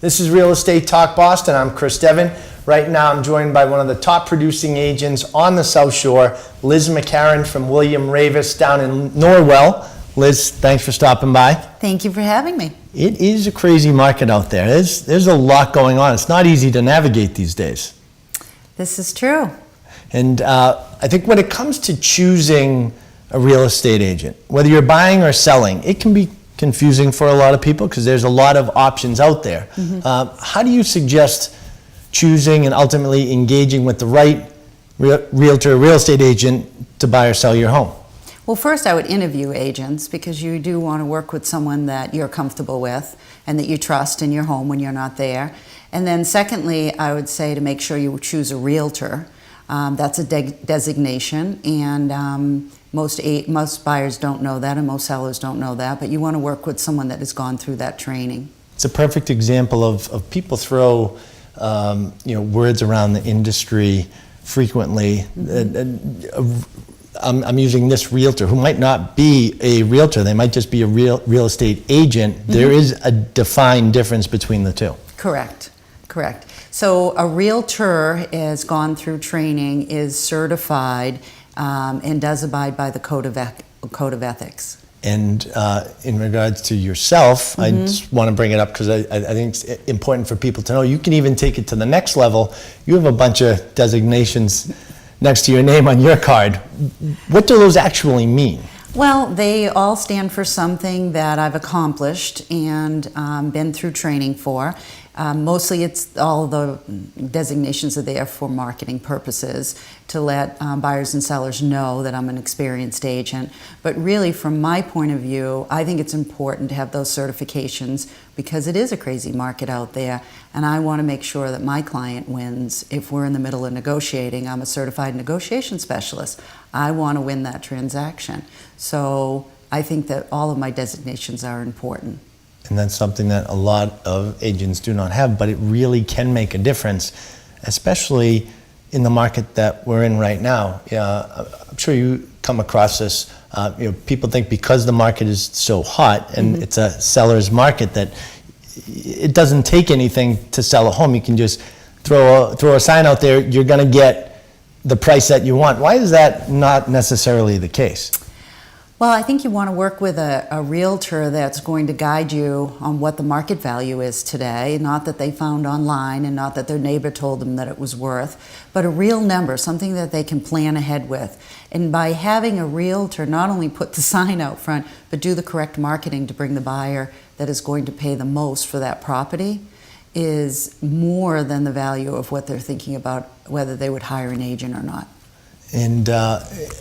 This is Real Estate Talk Boston. I'm Chris Devin. Right now I'm joined by one of the top producing agents on the South Shore, Liz McCarron from William Raveis down in Norwell. Liz, thanks for stopping by. Thank you for having me. It is a crazy market out there. There's a lot going on. It's not easy to navigate these days. This is true. And I think when it comes to choosing a real estate agent, whether you're buying or selling, it can be confusing for a lot of people because there's a lot of options out there. How do you suggest choosing and ultimately engaging with the right realtor, real estate agent to buy or sell your home? Well, first I would interview agents because you do want to work with someone that you're comfortable with and that you trust in your home when you're not there. And then secondly, I would say to make sure you choose a realtor. That's a designation, and most buyers don't know that, and most sellers don't know that, but you want to work with someone that has gone through that training. It's a perfect example of people throw words around the industry frequently. I'm using this realtor, who might not be a realtor. They might just be a real estate agent. There is a defined difference between the two. Correct. So a realtor has gone through training, is certified, and does abide by the code of ethics. And in regards to yourself, I just want to bring it up because I think it's important for people to know. You can even take it to the next level. You have a bunch of designations next to your name on your card. What do those actually mean? Well, they all stand for something that I've accomplished and been through training for. Mostly it's all the designations are there for marketing purposes to let buyers and sellers know that I'm an experienced agent. But really, from my point of view, I think it's important to have those certifications because it is a crazy market out there, and I want to make sure that my client wins. If we're in the middle of negotiating, I'm a certified negotiation specialist. I want to win that transaction. So I think that all of my designations are important. And that's something that a lot of agents do not have, but it really can make a difference, especially in the market that we're in right now. I'm sure you come across this. People think because the market is so hot and it's a seller's market that it doesn't take anything to sell a home. You can just throw a sign out there, you're going to get the price that you want. Why is that not necessarily the case? Well, I think you want to work with a realtor that's going to guide you on what the market value is today, not that they found online and not that their neighbor told them that it was worth, but a real number, something that they can plan ahead with. And by having a realtor not only put the sign out front, but do the correct marketing to bring the buyer that is going to pay the most for that property is more than the value of what they're thinking about whether they would hire an agent or not. And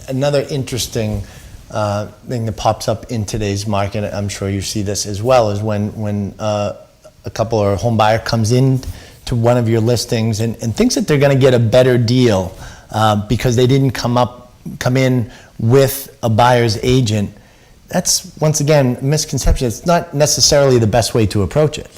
another interesting thing that pops up in today's market, I'm sure you see this as well, is when a couple or a home buyer comes in to one of your listings and thinks that they're going to get a better deal because they didn't come in with a buyer's agent. That's, once again, a misconception. It's not necessarily the best way to approach it.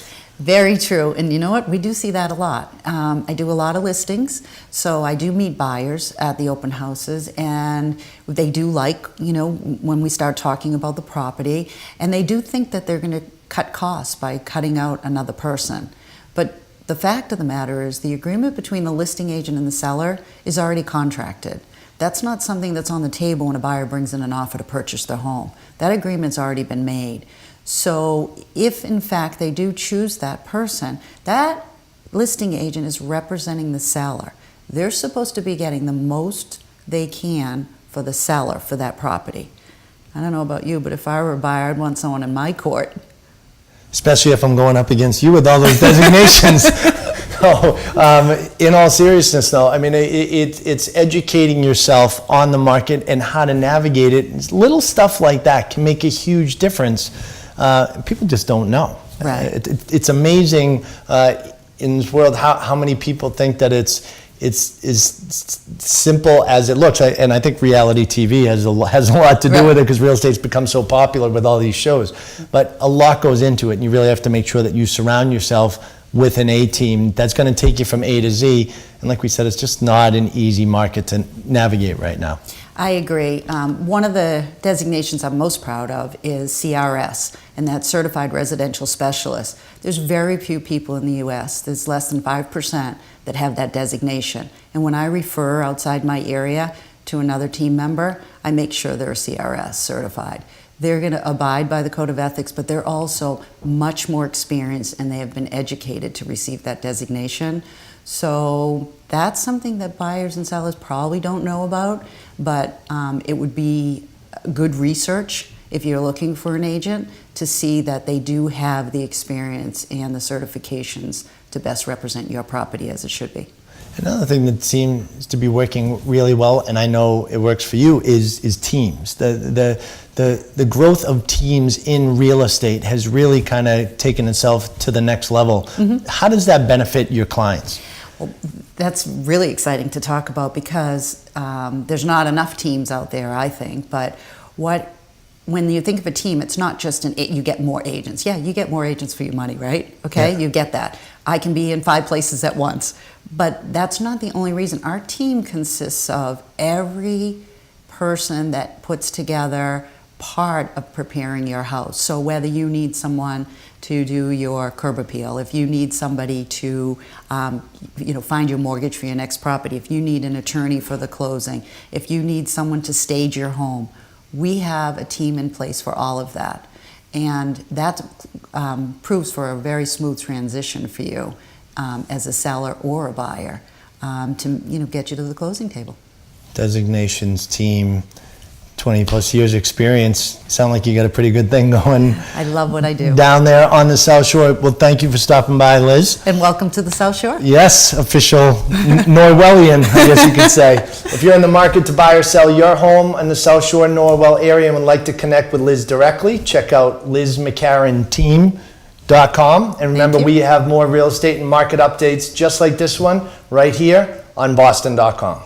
Very true, and you know what? We do see that a lot. I do a lot of listings, so I do meet buyers at the open houses, and they do like, when we start talking about the property, and they do think that they're going to cut costs by cutting out another person. But the fact of the matter is the agreement between the listing agent and the seller is already contracted. That's not something that's on the table when a buyer brings in an offer to purchase their home. That agreement's already been made. So if in fact they do choose that person, that listing agent is representing the seller. They're supposed to be getting the most they can for the seller for that property. I don't know about you, but if I were a buyer, I'd want someone in my court. Especially if I'm going up against you with all those designations. In all seriousness though, I mean, it's educating yourself on the market and how to navigate it. Little stuff like that can make a huge difference. People just don't know. Right. It's amazing in this world how many people think that it's as simple as it looks. And I think reality TV has a lot to do with it because real estate's become so popular with all these shows. But a lot goes into it, and you really have to make sure that you surround yourself with an A team that's going to take you from A to Z. And like we said, it's just not an easy market to navigate right now. I agree. One of the designations I'm most proud of is CRS, and that's Certified Residential Specialist. There's very few people in the U.S., there's less than 5% that have that designation. And when I refer outside my area to another team member, I make sure they're CRS certified. They're going to abide by the Code of Ethics, but they're also much more experienced and they have been educated to receive that designation. So that's something that buyers and sellers probably don't know about, but it would be good research if you're looking for an agent to see that they do have the experience and the certifications to best represent your property as it should be. Another thing that seems to be working really well, and I know it works for you, is teams. The growth of teams in real estate has really kind of taken itself to the next level. Mm-hmm. How does that benefit your clients? Well, that's really exciting to talk about because there's not enough teams out there, I think. But when you think of a team, it's not just you get more agents. Yeah, you get more agents for your money, right? Okay, yeah. You get that. I can be in 5 places at once. But that's not the only reason. Our team consists of every person that puts together part of preparing your house. So whether you need someone to do your curb appeal, if you need somebody to find your mortgage for your next property, if you need an attorney for the closing, if you need someone to stage your home, we have a team in place for all of that. And that proves for a very smooth transition for you as a seller or a buyer to get you to the closing table. Designations team, 20 plus years experience. Sound like you got a pretty good thing going. I love what I do. Down there on the South Shore. Well, thank you for stopping by, Liz. And welcome to the South Shore. Yes, official Norwellian, I guess you could say. If you're in the market to buy or sell your home in the South Shore, Norwell area and would like to connect with Liz directly, check out LizMcCarronTeam.com. And remember, we have more real estate and market updates just like this one right here on Boston.com.